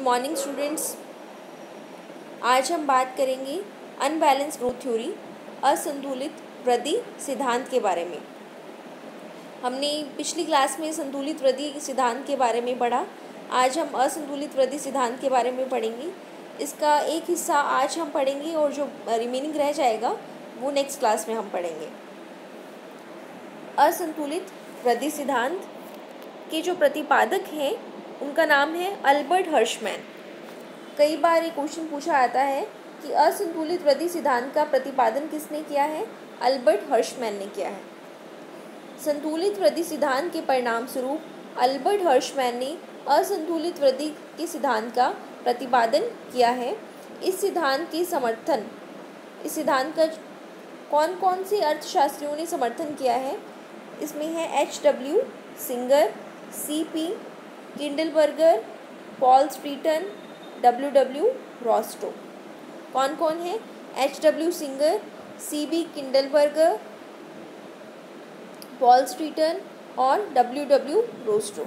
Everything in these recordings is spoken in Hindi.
Morning students. आज हम बात करेंगे अनबैलेंस ग्रोथ थ्योरी, असंतुलित वृद्धि सिद्धांत के बारे में। हमने पिछली क्लास में संतुलित वृद्धि सिद्धांत के बारे में पढ़ा। आज हम असंतुलित वृद्धि सिद्धांत के बारे में पढ़ेंगे। इसका एक हिस्सा आज हम पढ़ेंगे और जो रिमेनिंग रह जाएगा वो नेक्स्ट क्लास में हम पढ़ेंगे। असंतुलित वृद्धि सिद्धांत के जो प्रतिपादक हैं उनका नाम है अल्बर्ट हर्शमैन। कई बार ये क्वेश्चन पूछा आता है कि असंतुलित वृद्धि सिद्धांत का प्रतिपादन किसने किया है? अल्बर्ट हर्शमैन ने किया है। संतुलित वृद्धि सिद्धांत के परिणाम स्वरूप अल्बर्ट हर्शमैन ने असंतुलित वृद्धि के सिद्धांत का प्रतिपादन किया है। इस सिद्धांत का कौन कौन से अर्थशास्त्रियों ने समर्थन किया है? इसमें है H.W. Singer, C.P. Kindleberger, Paul Streeten, W.W. Rostow. कौन कौन है? H.W. Singer, C.B. किंडलबर्गर, पॉल स्ट्रीटन और W.W. रोस्टो।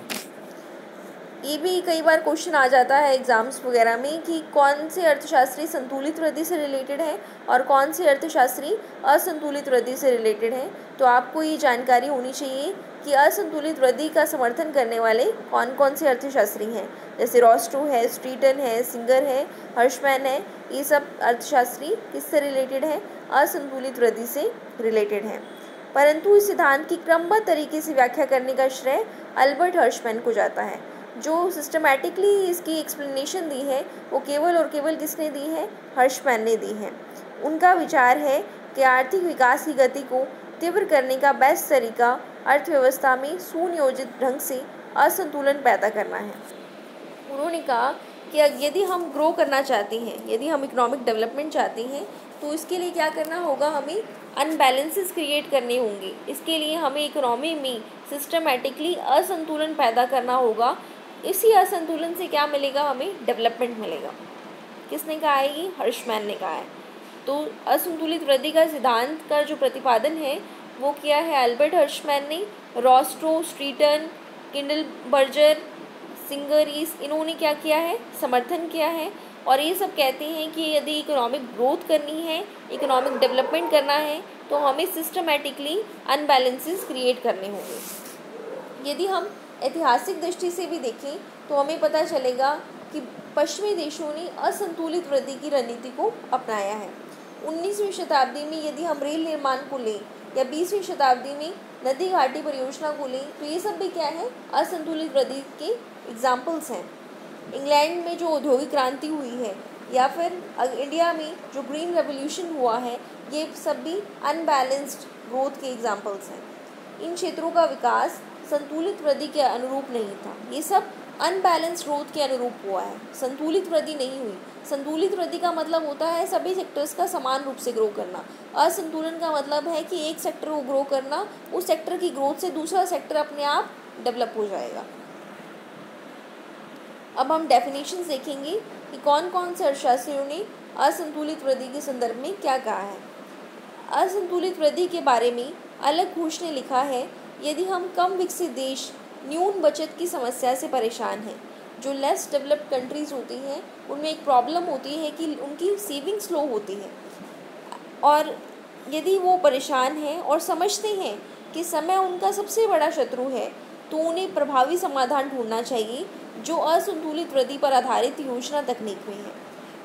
ये भी कई बार क्वेश्चन आ जाता है एग्जाम्स वगैरह में कि कौन से अर्थशास्त्री संतुलित वृद्धि से रिलेटेड है और कौन से अर्थशास्त्री असंतुलित वृद्धि से रिलेटेड है। तो आपको ये जानकारी होनी चाहिए कि असंतुलित वृद्धि का समर्थन करने वाले कौन कौन से अर्थशास्त्री हैं। जैसे रॉस्टो है, स्ट्रीटन है, सिंगर है, हर्शमैन है। ये सब अर्थशास्त्री किससे रिलेटेड है? असंतुलित वृद्धि से रिलेटेड हैं। परंतु इस सिद्धांत की क्रमबद्ध तरीके से व्याख्या करने का श्रेय अल्बर्ट हर्शमैन को जाता है। जो सिस्टमैटिकली इसकी एक्सप्लेनेशन दी है वो केवल और केवल किसने दी है? हर्शमैन ने दी है। उनका विचार है कि आर्थिक विकास की गति को तीव्र करने का बेस्ट तरीका अर्थव्यवस्था में सुनियोजित ढंग से असंतुलन पैदा करना है। उन्होंने कहा कि यदि हम ग्रो करना चाहते हैं, यदि हम इकोनॉमिक डेवलपमेंट चाहते हैं, तो इसके लिए क्या करना होगा? हमें अनबैलेंसेस क्रिएट करने होंगे। इसके लिए हमें इकोनॉमी में सिस्टमैटिकली असंतुलन पैदा करना होगा। इसी असंतुलन से क्या मिलेगा? हमें डेवलपमेंट मिलेगा। किसने कहा है ये? हर्शमैन ने कहा है। तो असंतुलित वृद्धि का सिद्धांत का जो प्रतिपादन है वो किया है अल्बर्ट हर्शमैन ने। रॉस्टो, स्ट्रीटन, किंडलबर्गर, सिंगर, इन्होंने क्या किया है? समर्थन किया है। और ये सब कहते हैं कि यदि इकोनॉमिक ग्रोथ करनी है, इकोनॉमिक डेवलपमेंट करना है, तो हमें सिस्टमैटिकली अनबैलेंसेस क्रिएट करने होंगे। यदि हम ऐतिहासिक दृष्टि से भी देखें तो हमें पता चलेगा कि पश्चिमी देशों ने असंतुलित वृद्धि की रणनीति को अपनाया है। 19वीं शताब्दी में यदि हम रेल निर्माण को लें या 20वीं शताब्दी में नदी घाटी परियोजना को लें तो ये सब भी क्या है? असंतुलित वृद्धि के एग्जाम्पल्स हैं। इंग्लैंड में जो औद्योगिक क्रांति हुई है या फिर इंडिया में जो ग्रीन रेवोल्यूशन हुआ है, ये सब भी अनबैलेंस्ड ग्रोथ के एग्जाम्पल्स हैं। इन क्षेत्रों का विकास संतुलित वृद्धि के अनुरूप नहीं था। ये सब अनबैलेंस्ड ग्रोथ के अनुरूप हुआ है, संतुलित वृद्धि नहीं हुई। संतुलित वृद्धि का मतलब होता है सभी सेक्टर्स का समान रूप से ग्रो करना। असंतुलन का मतलब है कि एक सेक्टर को ग्रो करना, उस सेक्टर की ग्रोथ से दूसरा सेक्टर अपने आप डेवलप हो जाएगा। अब हम डेफिनेशंस देखेंगे कि कौन कौन से अर्थशास्त्रियों ने असंतुलित वृद्धि के संदर्भ में क्या कहा है। असंतुलित वृद्धि के बारे में अलग घोष ने लिखा है, यदि हम कम विकसित देश न्यून बचत की समस्या से परेशान हैं, जो लेस डेवलप्ड कंट्रीज़ होती हैं उनमें एक प्रॉब्लम होती है कि उनकी सेविंग स्लो होती है, और यदि वो परेशान हैं और समझते हैं कि समय उनका सबसे बड़ा शत्रु है, तो उन्हें प्रभावी समाधान ढूंढना चाहिए जो असंतुलित वृद्धि पर आधारित योजना तकनीक में है।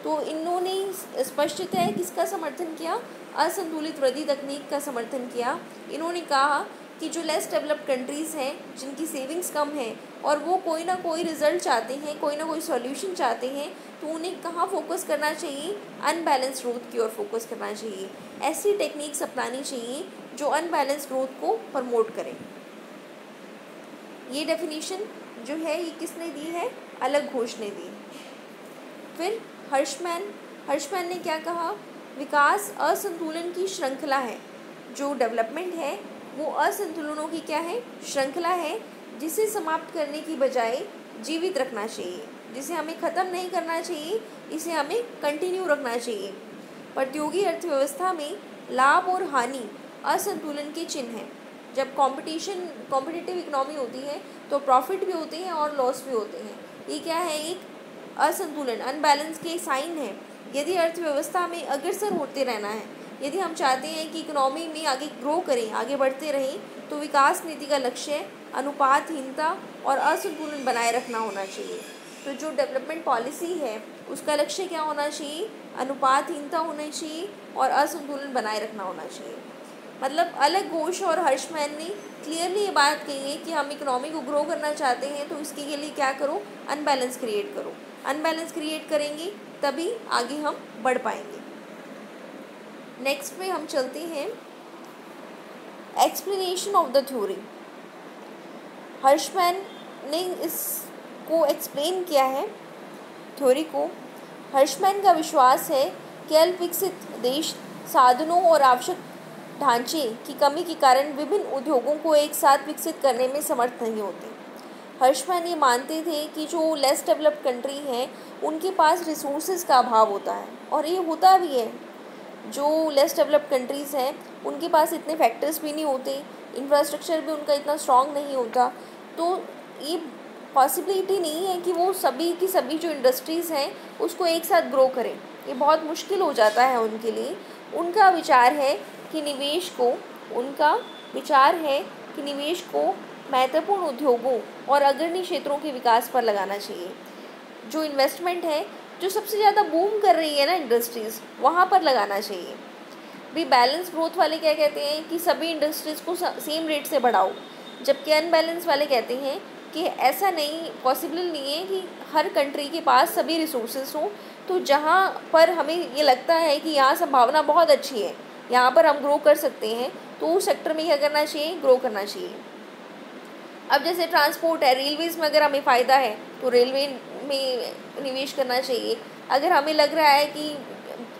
तो इन्होंने स्पष्टतः किसका समर्थन किया? असंतुलित वृद्धि तकनीक का समर्थन किया। इन्होंने कहा कि जो लेस डेवलप्ड कंट्रीज़ हैं, जिनकी सेविंग्स कम है और वो कोई ना कोई रिजल्ट चाहते हैं, कोई ना कोई सॉल्यूशन चाहते हैं, तो उन्हें कहाँ फोकस करना चाहिए? अनबैलेंस ग्रोथ की ओर फोकस करना चाहिए। ऐसी टेक्निक्स अपनानी चाहिए जो अनबैलेंस ग्रोथ को प्रमोट करें। ये डेफिनेशन जो है ये किसने दी है? अलग घोष ने दी। फिर हर्शमैन ने क्या कहा? विकास असंतुलन की श्रृंखला है। जो डेवलपमेंट है वो असंतुलनों की क्या है? श्रृंखला है, जिसे समाप्त करने की बजाय जीवित रखना चाहिए, जिसे हमें ख़त्म नहीं करना चाहिए, इसे हमें कंटिन्यू रखना चाहिए। प्रतियोगी अर्थव्यवस्था में लाभ और हानि असंतुलन के चिन्ह हैं। जब कॉम्पिटिटिव इकोनॉमी होती है तो प्रॉफिट भी होते हैं और लॉस भी होते हैं। ये क्या है? एक असंतुलन, अनबैलेंस के साइन है। यदि अर्थव्यवस्था में अग्रसर होते रहना है, यदि हम चाहते हैं कि इकोनॉमी में आगे ग्रो करें, आगे बढ़ते रहें, तो विकास नीति का लक्ष्य अनुपातहीनता और असंतुलन बनाए रखना होना चाहिए। तो जो डेवलपमेंट पॉलिसी है उसका लक्ष्य क्या होना चाहिए? अनुपातहीनता होना चाहिए और असंतुलन बनाए रखना होना चाहिए। मतलब अलग घोष और हर्षमैन ने क्लियरली ये बात कही है कि हम इकोनॉमी को ग्रो करना चाहते हैं तो इसके लिए क्या करो? अनबैलेंस क्रिएट करो। अनबैलेंस क्रिएट करेंगे तभी आगे हम बढ़ पाएंगे। नेक्स्ट में हम चलते हैं एक्सप्लेनेशन ऑफ द थ्योरी। हर्षमैन ने इसको एक्सप्लेन किया है थ्योरी को। हर्षमैन का विश्वास है कि अल्प विकसित देश साधनों और आवश्यक ढांचे की कमी के कारण विभिन्न उद्योगों को एक साथ विकसित करने में समर्थ नहीं होते। हर्षमैन ये मानते थे कि जो लेस डेवलप्ड कंट्री हैं उनके पास रिसोर्सेज का अभाव होता है, और ये होता भी है। जो लेस डेवलप्ड कंट्रीज़ हैं उनके पास इतने फैक्टर्स भी नहीं होते, इंफ्रास्ट्रक्चर भी उनका इतना स्ट्रॉन्ग नहीं होता, तो ये पॉसिबिलिटी नहीं है कि वो सभी की सभी जो इंडस्ट्रीज़ हैं उसको एक साथ ग्रो करें। ये बहुत मुश्किल हो जाता है उनके लिए। उनका विचार है कि निवेश को महत्वपूर्ण उद्योगों और अग्रणी क्षेत्रों के विकास पर लगाना चाहिए। जो इन्वेस्टमेंट है, जो सबसे ज़्यादा बूम कर रही है ना इंडस्ट्रीज़, वहाँ पर लगाना चाहिए। भी बैलेंस ग्रोथ वाले क्या कहते हैं कि सभी इंडस्ट्रीज़ को सेम रेट से बढ़ाओ, जबकि अनबैलेंस वाले कहते हैं कि ऐसा नहीं, पॉसिबल नहीं है कि हर कंट्री के पास सभी रिसोर्सेज हों। तो जहाँ पर हमें ये लगता है कि यहाँ संभावना बहुत अच्छी है, यहाँ पर हम ग्रो कर सकते हैं, तो उस सेक्टर में क्या करना चाहिए? ग्रो करना चाहिए। अब जैसे ट्रांसपोर्ट है, रेलवेज़ में अगर हमें फ़ायदा है तो रेलवे में निवेश करना चाहिए। अगर हमें लग रहा है कि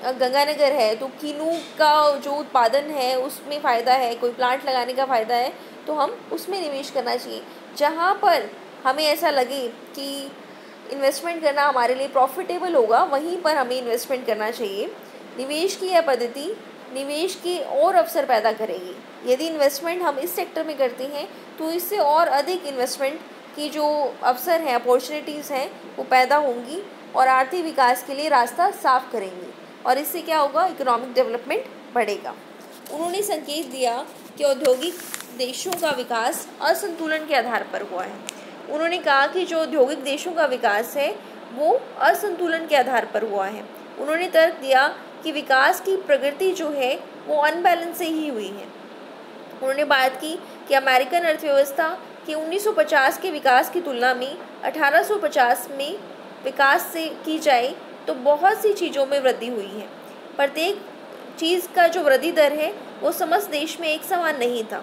गंगानगर है तो कीनू का जो उत्पादन है उसमें फ़ायदा है, कोई प्लांट लगाने का फ़ायदा है, तो हम उसमें निवेश करना चाहिए। जहाँ पर हमें ऐसा लगे कि इन्वेस्टमेंट करना हमारे लिए प्रॉफिटेबल होगा, वहीं पर हमें इन्वेस्टमेंट करना चाहिए। निवेश की यह पद्धति निवेश के और अवसर पैदा करेगी। यदि इन्वेस्टमेंट हम इस सेक्टर में करते हैं तो इससे और अधिक इन्वेस्टमेंट की जो अवसर हैं, अपॉर्चुनिटीज़ हैं, वो पैदा होंगी और आर्थिक विकास के लिए रास्ता साफ करेंगी, और इससे क्या होगा? इकोनॉमिक डेवलपमेंट बढ़ेगा। उन्होंने संकेत दिया कि औद्योगिक देशों का विकास असंतुलन के आधार पर हुआ है। उन्होंने कहा कि जो औद्योगिक देशों का विकास है वो असंतुलन के आधार पर हुआ है। उन्होंने तर्क दिया कि विकास की प्रगति जो है वो अनबैलेंस से ही हुई है। उन्होंने बात की कि अमेरिकन अर्थव्यवस्था के 1950 के विकास की तुलना में 1850 में विकास से की जाए तो बहुत सी चीज़ों में वृद्धि हुई है। प्रत्येक चीज़ का जो वृद्धि दर है वो समस्त देश में एक समान नहीं था।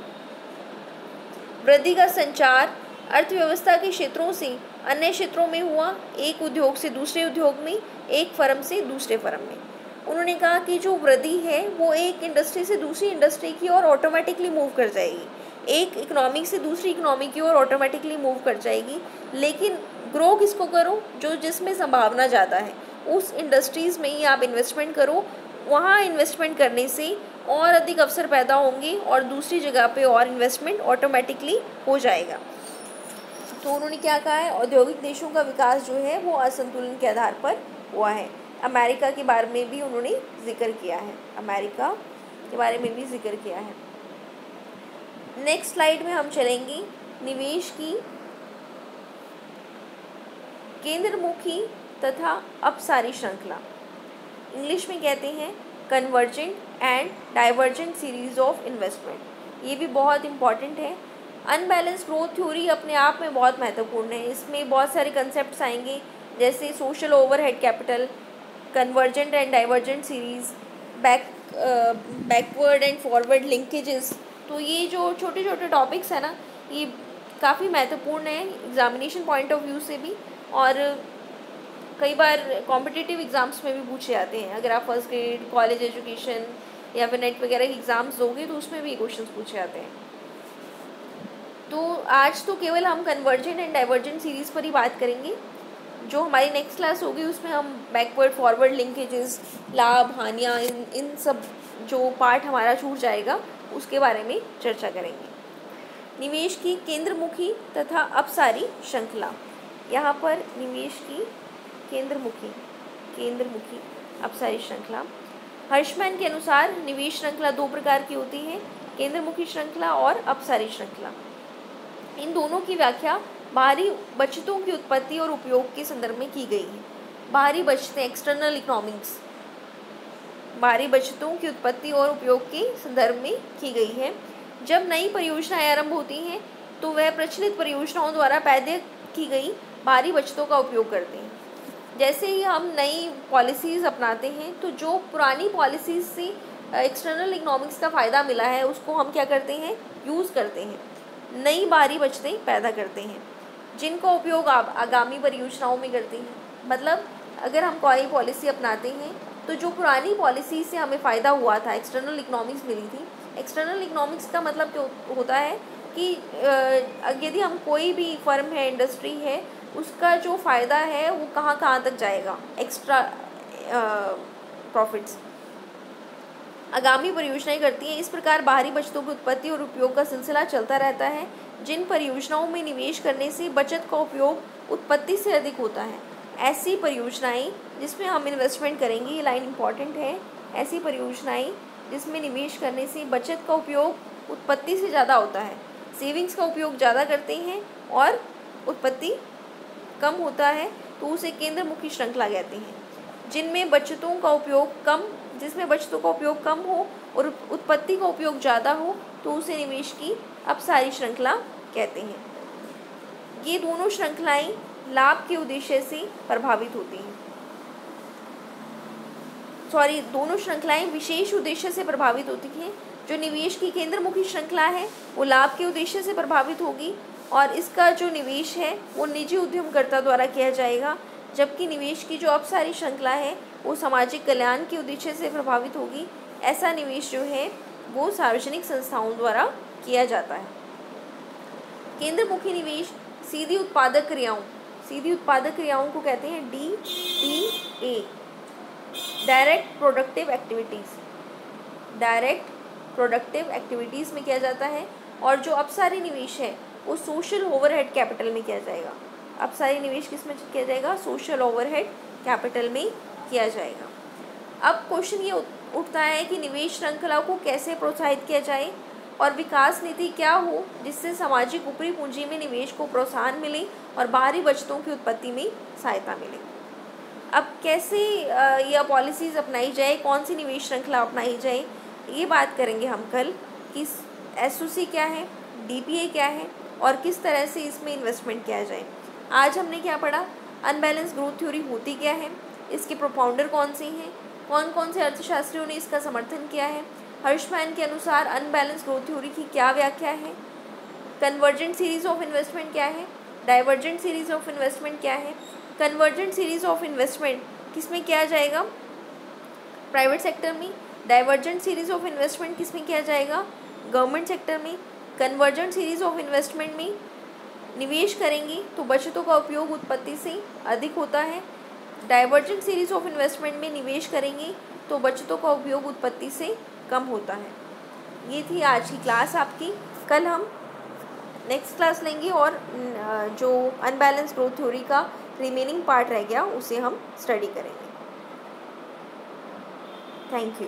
वृद्धि का संचार अर्थव्यवस्था के क्षेत्रों से अन्य क्षेत्रों में हुआ, एक उद्योग से दूसरे उद्योग में, एक फर्म से दूसरे फर्म में। उन्होंने कहा कि जो वृद्धि है वो एक इंडस्ट्री से दूसरी इंडस्ट्री की ओर ऑटोमेटिकली मूव कर जाएगी, एक इकोनॉमी से दूसरी इकोनॉमी की ओर ऑटोमेटिकली मूव कर जाएगी। लेकिन ग्रो किसको करो? जो जिसमें संभावना ज़्यादा है उस इंडस्ट्रीज़ में ही आप इन्वेस्टमेंट करो। वहाँ इन्वेस्टमेंट करने से और अधिक अवसर पैदा होंगे और दूसरी जगह पे और इन्वेस्टमेंट ऑटोमेटिकली हो जाएगा। तो उन्होंने क्या कहा है? औद्योगिक देशों का विकास जो है वो असंतुलन के आधार पर हुआ है। अमेरिका के बारे में भी उन्होंने जिक्र किया है, अमेरिका के बारे में भी जिक्र किया है। नेक्स्ट स्लाइड में हम चलेंगे निवेश की केंद्रमुखी तथा अपसारी श्रृंखला। इंग्लिश में कहते हैं convergent and divergent series of investment. ये भी बहुत इंपॉर्टेंट है। अनबैलेंस ग्रोथ थ्योरी अपने आप में बहुत महत्वपूर्ण है। इसमें बहुत सारे कंसेप्ट्स आएंगे जैसे social overhead capital, convergent and divergent series, backward and forward linkages. तो ये जो छोटे छोटे टॉपिक्स हैं ना, ये काफ़ी महत्वपूर्ण है एग्जामिनेशन पॉइंट ऑफ व्यू से भी, और कई बार कॉम्पिटिटिव एग्ज़ाम्स में भी पूछे जाते हैं। अगर आप फर्स्ट ग्रेड, कॉलेज एजुकेशन या फिर नेट वगैरह के एग्ज़ाम्स दोगे तो उसमें भी क्वेश्चंस पूछे जाते हैं। तो आज तो केवल हम कन्वर्जेंट एंड डाइवर्जेंट सीरीज़ पर ही बात करेंगे। जो हमारी नेक्स्ट क्लास होगी उसमें हम बैकवर्ड फॉरवर्ड लिंकेजेस, लाभ हानियाँ, इन सब जो पार्ट हमारा छूट जाएगा उसके बारे में चर्चा करेंगे। निवेश की केंद्रमुखी तथा अपसारी श्रृंखला। यहाँ पर निवेश की केंद्रमुखी अपसारी श्रृंखला। हर्षमैन के अनुसार निवेश श्रृंखला दो प्रकार की होती है, केंद्रमुखी श्रृंखला और अपसारी श्रृंखला। इन दोनों की व्याख्या बाहरी बचतों की उत्पत्ति और उपयोग के संदर्भ में की गई है। बाहरी बचतें, एक्सटर्नल इकोनॉमिक्स, बाहरी बचतों की उत्पत्ति और उपयोग के संदर्भ में की गई है। जब नई परियोजनाएं आरंभ होती हैं तो वह प्रचलित परियोजनाओं द्वारा पैदा की गई बाहरी बचतों का उपयोग करते हैं। जैसे ही हम नई पॉलिसीज़ अपनाते हैं तो जो पुरानी पॉलिसीज़ से एक्सटर्नल इकोनॉमिक्स का फ़ायदा मिला है उसको हम क्या करते हैं, यूज़ करते हैं, नई बाहरी बचतें पैदा करते हैं, जिनका उपयोग आप आगामी परियोजनाओं में करते हैं। मतलब अगर हम कोई पॉलिसी अपनाते हैं तो जो पुरानी पॉलिसी से हमें फ़ायदा हुआ था, एक्सटर्नल इकोनॉमिक्स मिली थी। एक्सटर्नल इकोनॉमिक्स का मतलब क्या होता है कि यदि हम कोई भी फर्म है, इंडस्ट्री है, उसका जो फ़ायदा है वो कहाँ कहाँ तक जाएगा, एक्स्ट्रा प्रॉफिट्स आगामी परियोजनाएं करती हैं। इस प्रकार बाहरी बचतों की उत्पत्ति और उपयोग का सिलसिला चलता रहता है। जिन परियोजनाओं में निवेश करने से बचत का उपयोग उत्पत्ति से अधिक होता है, ऐसी परियोजनाएं जिसमें हम इन्वेस्टमेंट करेंगे, ये लाइन इम्पॉर्टेंट है, ऐसी परियोजनाएं जिसमें निवेश करने से बचत का उपयोग उत्पत्ति से ज़्यादा होता है, सेविंग्स का उपयोग ज़्यादा करते हैं और उत्पत्ति कम होता है, तो उसे केंद्रमुखी श्रृंखला कहते हैं। जिसमें बचतों का उपयोग कम हो और उत्पत्ति का उपयोग ज़्यादा हो तो उसे निवेश की अपसारी श्रृंखला कहते हैं। ये दोनों श्रृंखलाएं लाभ के उद्देश्य से प्रभावित होती हैं। दोनों श्रृंखलाएं विशेष उद्देश्य से प्रभावित होती हैं। जो निवेश की केंद्रमुखी श्रृंखला है वो लाभ के उद्देश्य से प्रभावित होगी और इसका जो निवेश है वो निजी उद्यमकर्ता द्वारा किया जाएगा, जबकि निवेश की जो अपसारी श्रृंखला है वो सामाजिक कल्याण के उद्देश्य से प्रभावित होगी। ऐसा निवेश जो है वो सार्वजनिक संस्थाओं द्वारा किया जाता है। केंद्रमुखी निवेश सीधी उत्पादक क्रियाओं को कहते हैं DPA, डायरेक्ट प्रोडक्टिव एक्टिविटीज़ में किया जाता है। और जो अपसारी निवेश है वो सोशल ओवरहेड कैपिटल में किया जाएगा। अपसारी निवेश किस में किया जाएगा, सोशल ओवरहेड कैपिटल में किया जाएगा। अब क्वेश्चन ये उठता है कि निवेश श्रृंखला को कैसे प्रोत्साहित किया जाए और विकास नीति क्या हो जिससे सामाजिक ऊपरी पूंजी में निवेश को प्रोत्साहन मिले और बाहरी बचतों की उत्पत्ति में सहायता मिले। अब कैसे यह पॉलिसीज़ अपनाई जाए, कौन सी निवेश श्रृंखला अपनाई जाए, ये बात करेंगे हम कल कि SOC क्या है, DPA क्या है और किस तरह से इसमें इन्वेस्टमेंट किया जाए। आज हमने क्या पढ़ा, अनबैलेंस ग्रोथ थ्योरी होती क्या है, इसके प्रोफाउंडर कौन से हैं, कौन कौन से अर्थशास्त्रियों ने इसका समर्थन किया है, हर्षमैन के अनुसार अनबैलेंस ग्रोथ थ्योरी की क्या व्याख्या है, कन्वर्जेंट सीरीज ऑफ इन्वेस्टमेंट क्या है, डाइवर्जेंट सीरीज ऑफ इन्वेस्टमेंट क्या है। कन्वर्जेंट सीरीज ऑफ इन्वेस्टमेंट किस में किया जाएगा, प्राइवेट सेक्टर में। डाइवर्जेंट सीरीज ऑफ इन्वेस्टमेंट किस में किया जाएगा, गवर्नमेंट सेक्टर में। कन्वर्जेंट सीरीज ऑफ इन्वेस्टमेंट में निवेश करेंगे तो बचतों का उपयोग उत्पत्ति से अधिक होता है। डाइवर्जेंट सीरीज ऑफ इन्वेस्टमेंट में निवेश करेंगे तो बचतों का उपयोग उत्पत्ति से कम होता है। ये थी आज की क्लास आपकी। कल हम नेक्स्ट क्लास लेंगे और जो अनबैलेंस ग्रोथ थ्योरी का रिमेनिंग पार्ट रह गया उसे हम स्टडी करेंगे। Thank you.